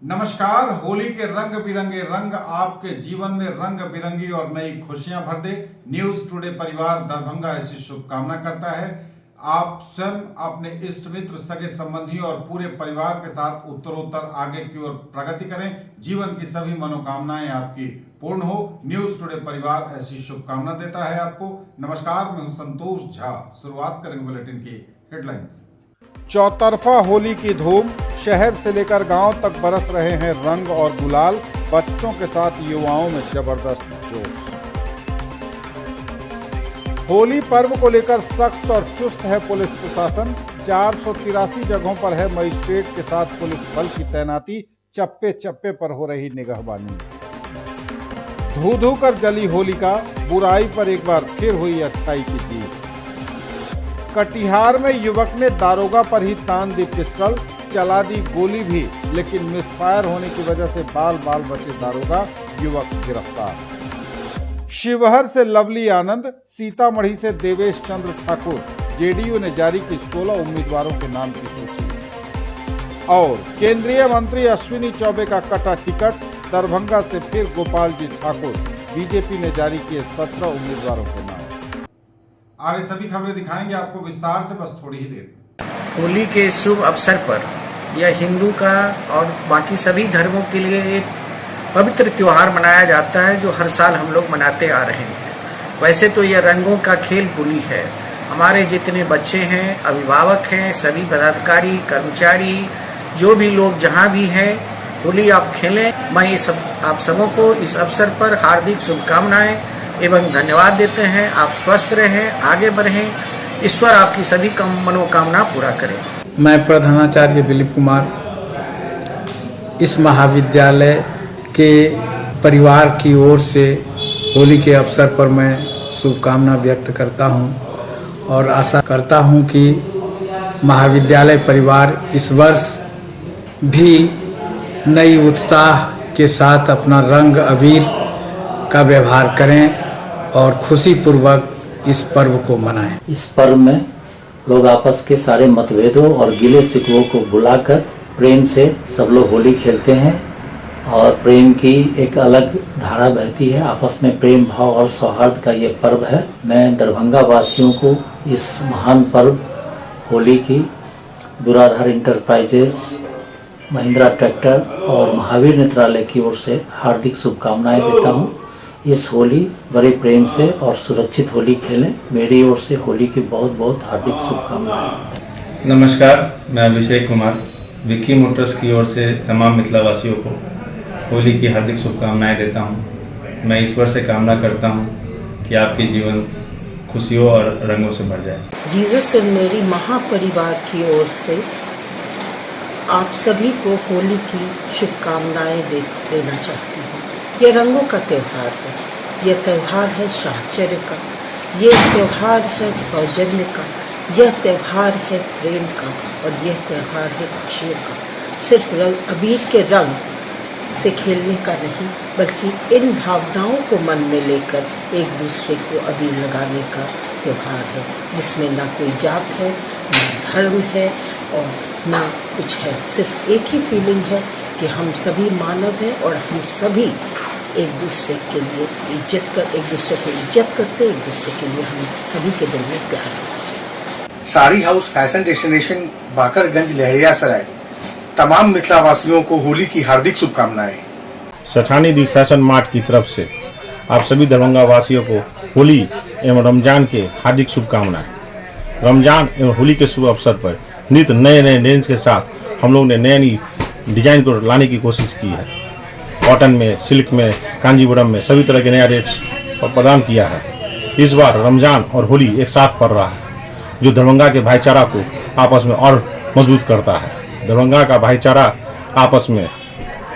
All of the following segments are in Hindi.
नमस्कार। होली के रंग बिरंगे रंग आपके जीवन में रंग बिरंगी और नई खुशियां भर दे। न्यूज टुडे परिवार दरभंगा ऐसी शुभकामना करता है। आप स्वयं अपने इष्ट मित्र सगे संबंधी और पूरे परिवार के साथ उत्तरोत्तर आगे की ओर प्रगति करें। जीवन की सभी मनोकामनाएं आपकी पूर्ण हो। न्यूज टुडे परिवार ऐसी शुभकामना देता है आपको। नमस्कार, मैं हूं संतोष झा। शुरुआत करेंगे बुलेटिन की हेडलाइंस। चौतरफा होली की धूम, शहर से लेकर गांव तक बरस रहे हैं रंग और गुलाल। बच्चों के साथ युवाओं में जबरदस्त जोश। होली पर्व को लेकर सख्त और चुस्त है पुलिस प्रशासन। 483 जगहों पर है मजिस्ट्रेट के साथ पुलिस बल की तैनाती। चप्पे चप्पे पर हो रही निगहबानी। धू धू कर जली होलिका, बुराई पर एक बार फिर हुई अच्छाई की जीत। कटिहार में युवक ने दारोगा पर ही तान दी पिस्टल, चला दी गोली भी, लेकिन मिसफायर होने की वजह से बाल बाल बचे दारोगा, युवक गिरफ्तार। शिवहर से लवली आनंद, सीतामढ़ी से देवेश चंद्र ठाकुर। जेडीयू ने जारी की 16 उम्मीदवारों के नाम की सूची। और केंद्रीय मंत्री अश्विनी चौबे का कटा टिकट, दरभंगा से फिर गोपाल जी ठाकुर। बीजेपी ने जारी किए 17 उम्मीदवारों के नाम। आगे सभी खबरें दिखाएंगे आपको विस्तार से, बस थोड़ी ही देर। होली के शुभ अवसर पर यह हिंदू का और बाकी सभी धर्मों के लिए एक पवित्र त्योहार मनाया जाता है जो हर साल हम लोग मनाते आ रहे हैं। वैसे तो यह रंगों का खेल होली है। हमारे जितने बच्चे हैं, अभिभावक हैं, सभी पदाधिकारी, कर्मचारी, जो भी लोग जहां भी हैं, होली आप खेलें। मैं आप सबों को इस अवसर पर हार्दिक शुभकामनाएं एवं धन्यवाद देते हैं। आप स्वस्थ रहें, आगे बढ़ें, ईश्वर आपकी सभी मनोकामना पूरा करें। मैं प्रधानाचार्य दिलीप कुमार इस महाविद्यालय के परिवार की ओर से होली के अवसर पर मैं शुभकामना व्यक्त करता हूं और आशा करता हूं कि महाविद्यालय परिवार इस वर्ष भी नई उत्साह के साथ अपना रंग अबीर का व्यवहार करें और खुशीपूर्वक इस पर्व को मनाएं। इस पर्व में लोग आपस के सारे मतभेदों और गिले शिकवों को भुलाकर प्रेम से सब लोग होली खेलते हैं और प्रेम की एक अलग धारा बहती है। आपस में प्रेम भाव और सौहार्द का ये पर्व है। मैं दरभंगा वासियों को इस महान पर्व होली की दुराधार इंटरप्राइजेस, महिंद्रा ट्रैक्टर और महावीर नेत्रालय की ओर से हार्दिक शुभकामनाएं देता हूं। इस होली बड़े प्रेम से और सुरक्षित होली खेलें। मेरी ओर से होली की बहुत बहुत हार्दिक शुभकामनाएं। नमस्कार, मैं अभिषेक कुमार विक्की मोटर्स की ओर से तमाम मिथिलावासियों को होली की हार्दिक शुभकामनाएं देता हूं। मैं ईश्वर से कामना करता हूं कि आपके जीवन खुशियों और रंगों से भर जाए। जीसस एंड मेरी महापरिवार की ओर से आप सभी को होली की शुभकामनाएं देना चाहती हूँ। यह रंगों का त्योहार है। यह त्योहार है साहचर्य का, यह त्योहार है सौजन्य का, यह त्योहार है प्रेम का और यह त्योहार है खुशियों का। सिर्फ अबीर के रंग से खेलने का नहीं, बल्कि इन भावनाओं को मन में लेकर एक दूसरे को अबीर लगाने का त्योहार है, जिसमें ना कोई जात है, ना धर्म है और ना कुछ है। सिर्फ एक ही फीलिंग है कि हम सभी मानव हैं और हम सभी एक दूसरे के लिए एक दूसरे को इज्जत करते, एक दूसरे के लिए हम सभी के दिल में प्यार है। Sari house fashion destination Bakarganj Laheriasarai तमाम मिथिलावासियों को होली की हार्दिक शुभकामनाएं। सठानी दी फैशन मार्ट की तरफ से आप सभी दरभंगा वासियों को होली एवं रमजान के हार्दिक शुभकामनाएं। रमजान एवं होली के शुभ अवसर पर नित्य नए नए रेंज के साथ हम लोग ने नई डिजाइन को लाने की कोशिश की है। कॉटन में, सिल्क में, कांजीवरम में सभी तरह के नया रेट्स प्रदान किया है। इस बार रमजान और होली एक साथ पड़ रहा है, जो दरभंगा के भाईचारा को आपस में और मजबूत करता है। दरभंगा का भाईचारा आपस में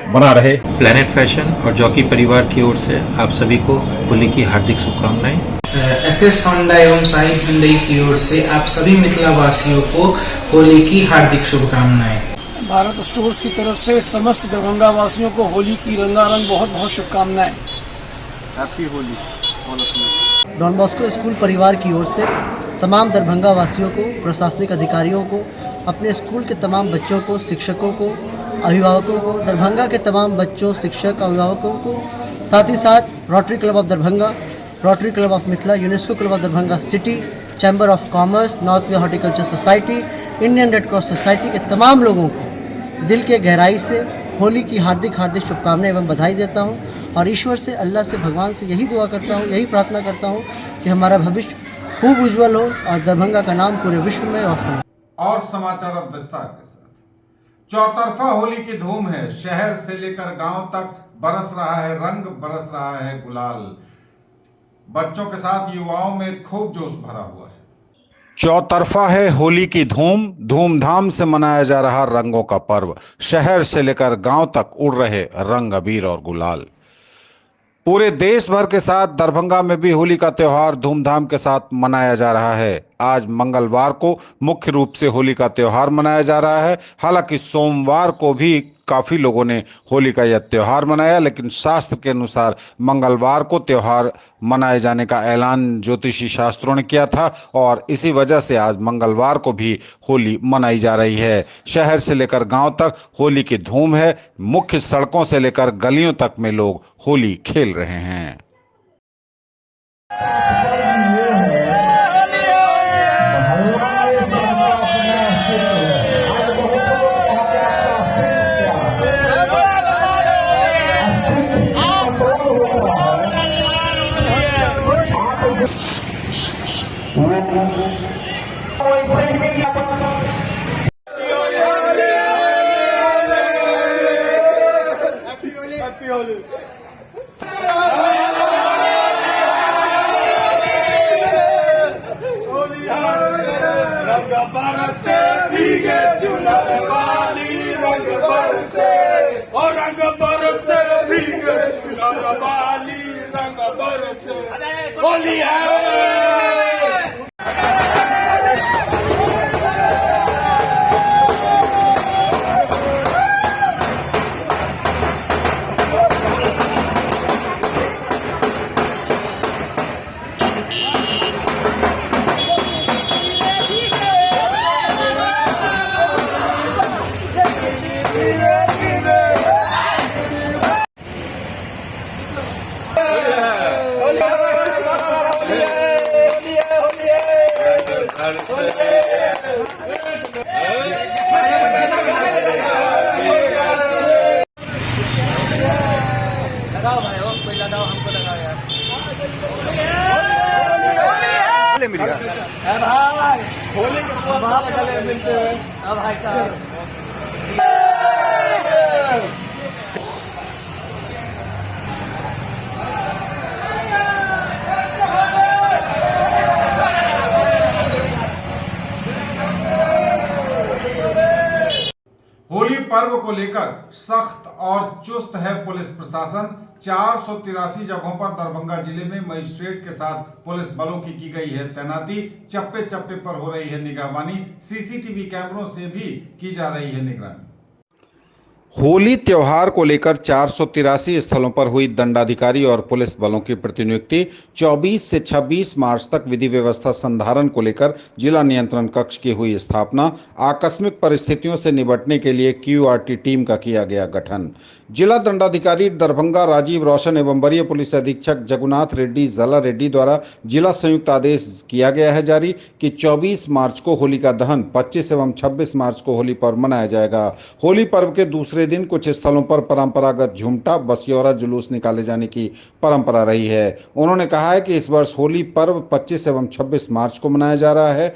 बना रहे। प्लैनेट फैशन और जॉकी परिवार की ओर से आप सभी को होली की हार्दिक शुभकामनाएं। एसएस होंडा एवं साई हुंडई की ओर से आप सभी मिथिला वासियों को होली की हार्दिक शुभकामनाएं। भारत स्टोर्स की तरफ से समस्त दरभंगा वासियों को होली की रंगारंग बहुत बहुत शुभकामनाएं। Happy Holi. Don Bosco school परिवार की ओर से तमाम दरभंगा वासियों को, प्रशासनिक अधिकारियों को, अपने स्कूल के तमाम बच्चों को, शिक्षकों को अभिभावकों को, दरभंगा के तमाम बच्चों, शिक्षक, अभिभावकों को, साथ ही साथ rotary club of Darbhanga, rotary club of Mithila, UNESCO club of Darbhanga city, chamber of commerce, north west horticulture society, Indian red cross society के तमाम लोगों को दिल के गहराई से होली की हार्दिक हार्दिक शुभकामनाएं एवं बधाई देता हूं और ईश्वर से, अल्लाह से, भगवान से यही दुआ करता हूं, यही प्रार्थना करता हूं कि हमारा भविष्य खूब उज्जवल हो और दरभंगा का नाम पूरे विश्व में रोशन हो। और समाचार अब विस्तार के साथ। चौतरफा होली की धूम है, शहर से लेकर गांव तक बरस रहा है रंग, बरस रहा है गुलाल। बच्चों के साथ युवाओं में खूब जोश भरा हुआ है। चौतरफा है होली की धूम, धूमधाम से मनाया जा रहा रंगों का पर्व। शहर से लेकर गांव तक उड़ रहे रंग, अबीर और गुलाल। पूरे देश भर के साथ दरभंगा में भी होली का त्योहार धूमधाम के साथ मनाया जा रहा है। आज मंगलवार को मुख्य रूप से होली का त्योहार मनाया जा रहा है। हालांकि सोमवार को भी काफी लोगों ने होली का यह त्योहार मनाया, लेकिन शास्त्र के अनुसार मंगलवार को त्योहार मनाए जाने का ऐलान ज्योतिषी शास्त्रों ने किया था और इसी वजह से आज मंगलवार को भी होली मनाई जा रही है। शहर से लेकर गांव तक होली की धूम है। मुख्य सड़कों से लेकर गलियों तक में लोग होली खेल रहे हैं। होली है। लगाओ भाई, वो कोई लगाओ, हमको लगाओ यार। मिल गया भाई, होली के शुभ मिलते हुए। अब भाई साहब होली पर्व को लेकर सख्त और चुस्त है पुलिस प्रशासन। 483 जगहों पर दरभंगा जिले में मजिस्ट्रेट के साथ पुलिस बलों की गई है तैनाती। चप्पे चप्पे पर हो रही है निगरानी, सीसीटीवी कैमरों से भी की जा रही है निगरानी। होली त्योहार को लेकर 483 स्थलों पर हुई दंडाधिकारी और पुलिस बलों की प्रतिनियुक्ति। 24 से 26 मार्च तक विधि व्यवस्था संधारण को लेकर जिला नियंत्रण कक्ष की हुई स्थापना। आकस्मिक परिस्थितियों से निपटने के लिए QRT टीम का किया गया गठन। जिला दंडाधिकारी दरभंगा राजीव रोशन एवं वरीय पुलिस अधीक्षक जगुनाथ रेड्डी जला रेड्डी द्वारा जिला संयुक्त आदेश किया गया है जारी कि 24 मार्च को होली का दहन, 25 एवं 26 मार्च को होली पर्व मनाया जाएगा। होली पर्व के दूसरे दिन कुछ स्थलों पर परंपरागत झुमटा बसियौरा जुलूस निकाले जाने की परंपरा रही है। उन्होंने कहा है कि इस वर्ष होली पर्व 25 एवं 26 मार्च को मनाया जा रहा है।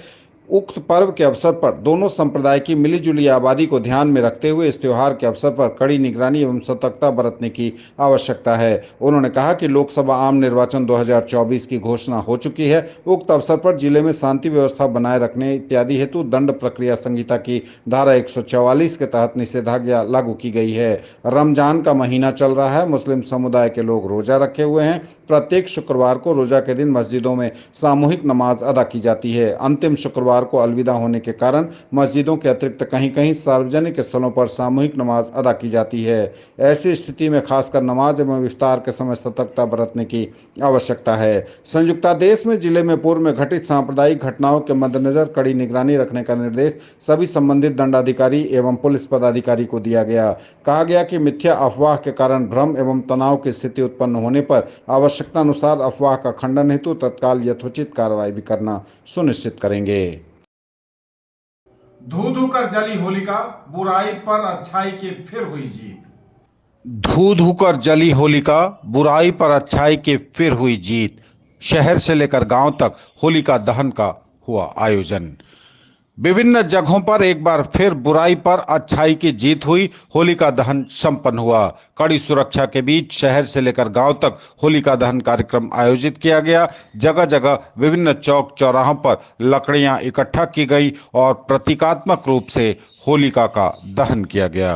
उक्त पर्व के अवसर पर दोनों संप्रदाय की मिलीजुली आबादी को ध्यान में रखते हुए इस त्योहार के अवसर पर कड़ी निगरानी एवं सतर्कता बरतने की आवश्यकता है। उन्होंने कहा कि लोकसभा आम निर्वाचन 2024 की घोषणा हो चुकी है। उक्त अवसर पर जिले में शांति व्यवस्था बनाए रखने इत्यादि हेतु दंड प्रक्रिया संहिता की धारा 144 के तहत निषेधाज्ञा लागू की गई है। रमजान का महीना चल रहा है। मुस्लिम समुदाय के लोग रोजा रखे हुए हैं। प्रत्येक शुक्रवार को रोजा के दिन मस्जिदों में सामूहिक नमाज अदा की जाती है। अंतिम शुक्रवार शुक्रवार को अलविदा होने के कारण मस्जिदों के अतिरिक्त कहीं कहीं सार्वजनिक स्थलों पर सामूहिक नमाज अदा की जाती है। ऐसी स्थिति में खासकर नमाज एवं इफ्तार के समय सतर्कता बरतने की आवश्यकता है। संयुक्तादेश में जिले में पूर्व में घटित सांप्रदायिक घटनाओं के मद्देनजर कड़ी निगरानी रखने का निर्देश सभी संबंधित दंडाधिकारी एवं पुलिस पदाधिकारी को दिया गया। कहा गया कि मिथ्या अफवाह के कारण भ्रम एवं तनाव की स्थिति उत्पन्न होने पर आवश्यकता अनुसार अफवाह का खंडन हेतु तत्काल यथोचित कार्रवाई भी करना सुनिश्चित करेंगे। धू धू कर जली होलिका, बुराई पर अच्छाई की फिर हुई जीत। धू धू कर जली होलिका, बुराई पर अच्छाई की फिर हुई जीत। शहर से लेकर गांव तक होलिका दहन का हुआ आयोजन। विभिन्न जगहों पर एक बार फिर बुराई पर अच्छाई की जीत हुई। होलिका दहन संपन्न हुआ। कड़ी सुरक्षा के बीच शहर से लेकर गांव तक होलिका दहन कार्यक्रम आयोजित किया गया। जगह जगह विभिन्न चौक चौराहों पर लकड़ियां इकट्ठा की गई और प्रतीकात्मक रूप से होलिका का दहन किया गया।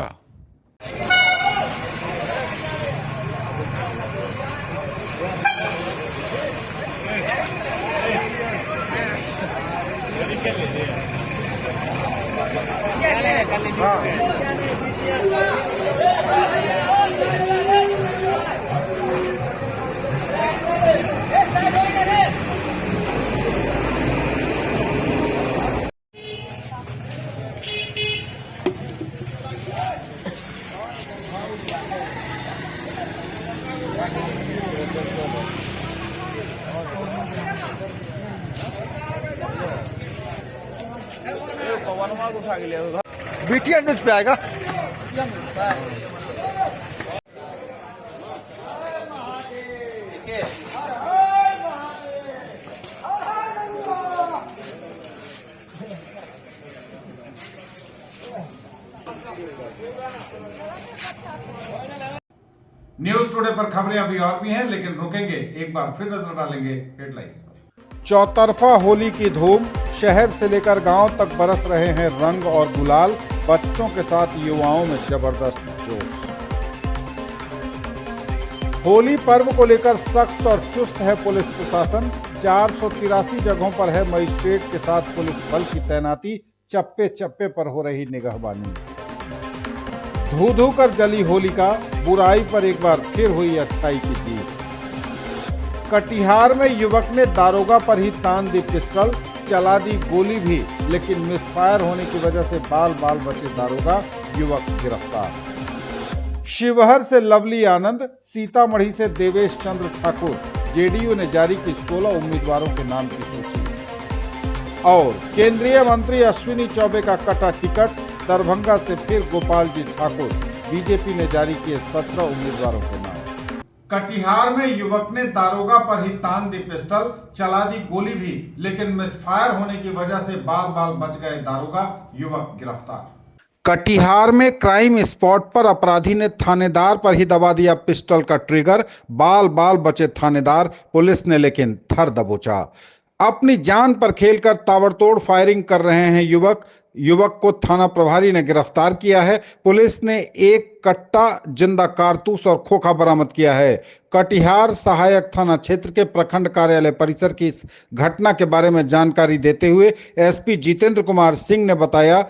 बीटीएन न्यूज पे आएगा। न्यूज टुडे पर खबरें अभी और भी हैं, लेकिन रुकेंगे, एक बार फिर नजर डालेंगे हेडलाइंस पर। चौतरफा होली की धूम, शहर से लेकर गांव तक बरस रहे हैं रंग और गुलाल। बच्चों के साथ युवाओं में जबरदस्त जोश। होली पर्व को लेकर सख्त और चुस्त है पुलिस प्रशासन। 483 जगहों पर है मजिस्ट्रेट के साथ पुलिस बल की तैनाती। चप्पे चप्पे पर हो रही निगहबानी। धू धू कर जली होलिका, बुराई पर एक बार फिर हुई अच्छाई की जीत। कटिहार में युवक ने दारोगा पर ही तान दी पिस्टल, चला दी गोली भी, लेकिन मिसफायर होने की वजह से बाल बाल बचे दारोगा, युवक गिरफ्तार। शिवहर से लवली आनंद, सीतामढ़ी से देवेश चंद्र ठाकुर, जेडीयू ने जारी की 16 उम्मीदवारों के नाम की सूची। और केंद्रीय मंत्री अश्विनी चौबे का कटा टिकट, दरभंगा से फिर गोपाल जी ठाकुर, बीजेपी ने जारी किए 17 उम्मीदवारों के नाम। कटिहार में युवक ने दारोगा पर ही तान दी पिस्टल, चला दी गोली भी, लेकिन मिसफायर होने की वजह से बाल बाल बच गए दारोगा, युवक गिरफ्तार। कटिहार में क्राइम स्पॉट पर अपराधी ने थानेदार पर ही दबा दिया पिस्टल का ट्रिगर, बाल बाल बचे थानेदार, पुलिस ने लेकिन थर दबोचा। अपनी जान पर खेलकर ताबड़तोड़ फायरिंग कर रहे हैं युवक को थाना प्रभारी ने गिरफ्तार किया है। पुलिस ने एक कट्टा जिंदा कारतूस और खोखा बरामद किया है। कटिहार सहायक थाना क्षेत्र के प्रखंड कार्यालय परिसर की इस घटना के बारे में जानकारी देते हुए एसपी जितेंद्र कुमार सिंह ने बताया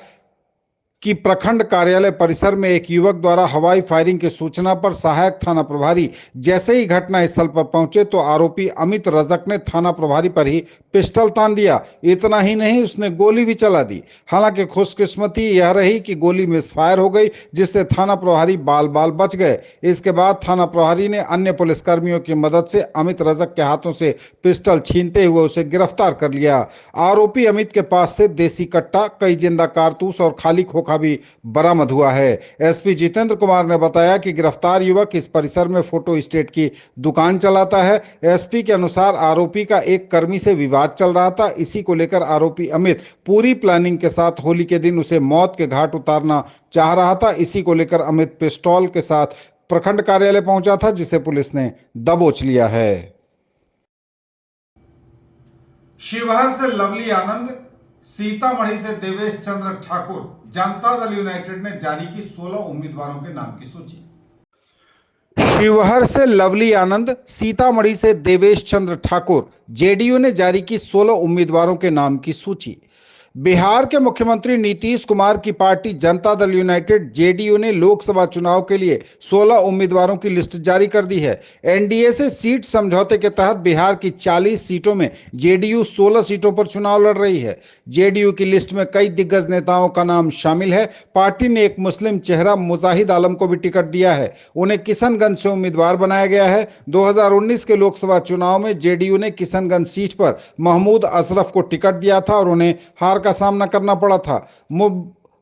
कि प्रखंड कार्यालय परिसर में एक युवक द्वारा हवाई फायरिंग की सूचना पर सहायक थाना प्रभारी जैसे ही घटना स्थल पर पहुंचे तो आरोपी अमित रजक ने थाना प्रभारी पर ही पिस्टल तान दिया। इतना ही नहीं, उसने गोली भी चला दी। हालांकि खुशकिस्मती यह रही कि गोली मिसफायर हो गई, जिससे थाना प्रभारी बाल बाल बच गए। इसके बाद थाना प्रभारी ने अन्य पुलिसकर्मियों की मदद से अमित रजक के हाथों से पिस्टल छीनते हुए उसे गिरफ्तार कर लिया। आरोपी अमित के पास से देसी कट्टा, कई जिंदा कारतूस और खाली खोखा भी बरामद हुआ है। एसपी जितेंद्र कुमार ने बताया कि गिरफ्तार युवक इस परिसर में फोटो स्टेट की दुकान चलाता है। एसपी के अनुसार आरोपी का एक कर्मी से विवाद चल रहा था। इसी को लेकर आरोपी अमित पूरी प्लानिंग के साथ होली के दिन उसे मौत के घाट उतारना चाह रहा था। इसी को लेकर अमित पिस्तौल के साथ प्रखंड कार्यालय पहुंचा था, जिसे पुलिस ने दबोच लिया है। शिवहर से लवली आनंद, सीतामढ़ी से देवेश चंद्र ठाकुर, जनता दल यूनाइटेड ने जारी की 16 उम्मीदवारों के नाम की सूची। शिवहर से लवली आनंद, सीतामढ़ी से देवेश चंद्र ठाकुर, जेडीयू ने जारी की 16 उम्मीदवारों के नाम की सूची। बिहार के मुख्यमंत्री नीतीश कुमार की party Janata Dal United JDU ने लोकसभा चुनाव के लिए 16 उम्मीदवारों की लिस्ट जारी कर दी है। एनडीए से सीट समझौते के तहत बिहार की 40 सीटों में जेडीयू 16 सीटों पर चुनाव लड़ रही है। जेडीयू की लिस्ट में कई दिग्गज नेताओं का नाम शामिल है। पार्टी ने एक मुस्लिम चेहरा मुजाहिद आलम को भी टिकट दिया है। उन्हें किशनगंज से उम्मीदवार बनाया गया है। 2019 के लोकसभा चुनाव में जेडीयू ने किशनगंज सीट पर महमूद अशरफ को टिकट दिया था और उन्हें हार का सामना करना पड़ा था।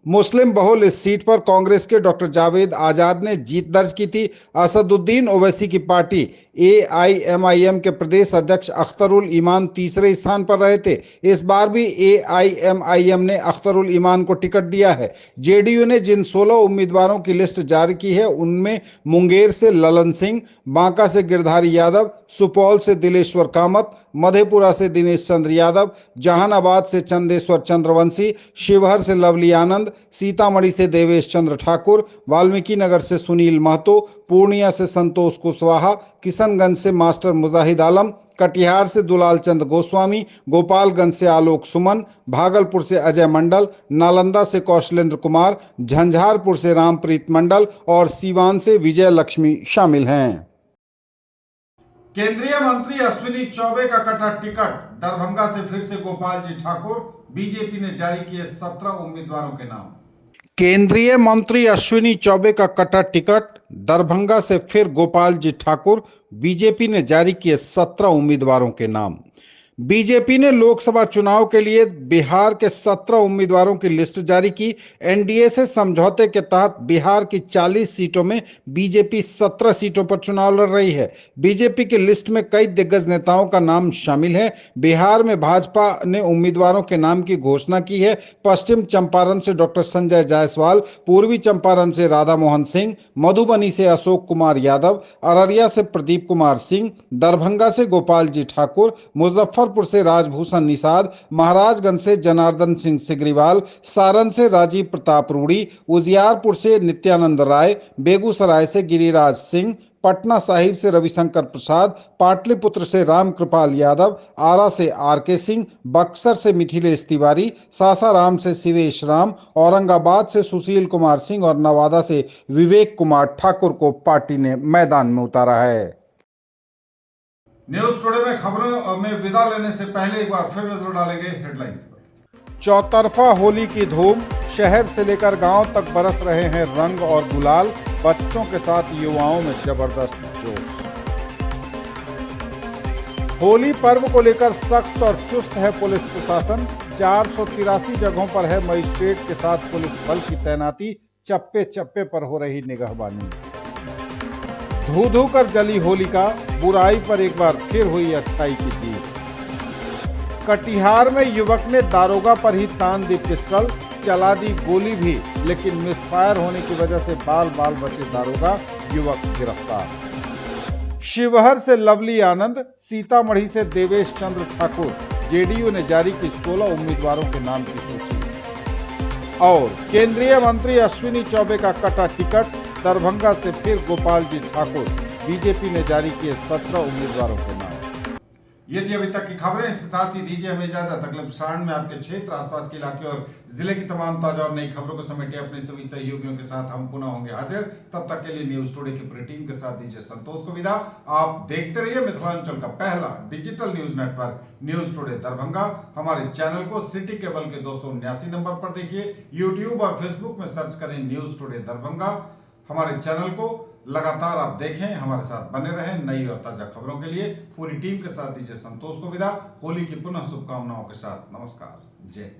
मुस्लिम बहुल इस सीट पर कांग्रेस के डॉक्टर जावेद आजाद ने जीत दर्ज की थी। असदुद्दीन ओवैसी की पार्टी एआईएमआईएम के प्रदेश अध्यक्ष अख्तरुल ईमान तीसरे स्थान पर रहे थे। इस बार भी एआईएमआईएम ने अख्तरुल ईमान को टिकट दिया है। जेडीयू ने जिन 16 उम्मीदवारों की लिस्ट जारी की है उनमें मुंगेर से ललन सिंह, बांका से गिरधारी यादव, सुपौल से दिलेश्वर कामत, मधेपुरा से दिनेश चंद्र यादव, जहानाबाद से चंदेश्वर चंद्रवंशी, शिवहर से लवली आनंद, सीतामढ़ी से देवेश चंद्र ठाकुर, वाल्मीकि नगर से सुनील महतो, पूर्णिया से संतोष कुशवाहा, किशनगंज से मास्टर मुजाहिद आलम, कटिहार से दुलाल चंद गोस्वामी, गोपालगंज से आलोक सुमन, भागलपुर से अजय मंडल, नालंदा से कौशलेंद्र कुमार, झंझारपुर से रामप्रीत मंडल और सीवान से विजय लक्ष्मी शामिल हैं। केंद्रीय मंत्री अश्विनी चौबे का कटा टिकट, दरभंगा से फिर से गोपाल जी ठाकुर। बीजेपी ने जारी किए 17 उम्मीदवारों के नाम। केंद्रीय मंत्री अश्विनी चौबे का कटा टिकट, दरभंगा से फिर गोपाल जी ठाकुर। बीजेपी ने जारी किए 17 उम्मीदवारों के नाम। बीजेपी ने लोकसभा चुनाव के लिए बिहार के 17 उम्मीदवारों की लिस्ट जारी की। एनडीए से समझौते के तहत बिहार की 40 सीटों में बीजेपी 17 सीटों पर चुनाव लड़ रही है। बीजेपी की लिस्ट में कई दिग्गज नेताओं का नाम शामिल है। बिहार में भाजपा ने उम्मीदवारों के नाम की घोषणा की है। पश्चिम चंपारण से डॉक्टर संजय जायसवाल, पूर्वी चंपारण से राधा मोहन सिंह, मधुबनी से अशोक कुमार यादव, अररिया से प्रदीप कुमार सिंह, दरभंगा से गोपाल जी ठाकुर, मुजफ्फरपुर से राजभूषण निषाद, महाराजगंज से जनार्दन सिंह सिग्रीवाल, सारण से राजीव प्रताप रूडी, उजियारपुर से नित्यानंद राय, बेगूसराय से गिरिराज सिंह, पटना साहिब से रविशंकर प्रसाद, पाटलिपुत्र से रामकृपाल यादव, आरा से आरके सिंह, बक्सर से मिथिलेश तिवारी, सासाराम से शिवेश राम, औरंगाबाद से सुशील कुमार सिंह और नवादा से विवेक कुमार ठाकुर को पार्टी ने मैदान में उतारा है। न्यूज टुडे में खबरों में विदा लेने से पहले एक बार फिर नजर डालेंगे हेडलाइंस पर। चौतरफा होली की धूम, शहर से लेकर गांव तक बरस रहे हैं रंग और गुलाल। बच्चों के साथ युवाओं में जबरदस्त जोश। होली पर्व को लेकर सख्त और चुस्त है पुलिस प्रशासन। 483 जगहों पर है मजिस्ट्रेट के साथ पुलिस बल की तैनाती। चप्पे चप्पे पर हो रही निगहबानी। धू धू कर जली होलिका, बुराई पर एक बार फिर हुई अच्छाई की जीत। कटिहार में युवक ने दारोगा पर ही तान दी पिस्टल, चला दी गोली भी, लेकिन मिसफायर होने की वजह से बाल बाल बचे दारोगा, युवक गिरफ्तार। शिवहर से लवली आनंद, सीतामढ़ी से देवेश चंद्र ठाकुर। जेडीयू ने जारी की 16 उम्मीदवारों के नाम की सूची। और केंद्रीय मंत्री अश्विनी चौबे का कटा टिकट, दरभंगा से फिर गोपाल जी ठाकुर। बीजेपी ने जारी किए 17 उम्मीदवारों के नाम। ये थी अभी तक की खबरें। इसके साथ ही दीजिए हमें इजाजत। अगले प्रसारण में आपके क्षेत्र, आसपास के इलाके और जिले की तमाम ताजा और नई खबरों को समेटे अपने सभी सहयोगियों के साथ हम पुनः होंगे हाजिर। तब तक के लिए न्यूज टुडे की पूरी टीम के साथ दीजिए संतोष को विदा। आप देखते रहिए मिथिलांचल का पहला digital news network news today Darbhanga. हमारे चैनल को सिटी केबल के 279 नंबर पर देखिए। यूट्यूब और फेसबुक में सर्च करें न्यूज टुडे दरभंगा। हमारे चैनल को लगातार आप देखें, हमारे साथ बने रहें। नई और ताजा खबरों के लिए पूरी टीम के साथ दीजिए संतोष को विदा। होली की पुनः शुभकामनाओं के साथ नमस्कार, जय।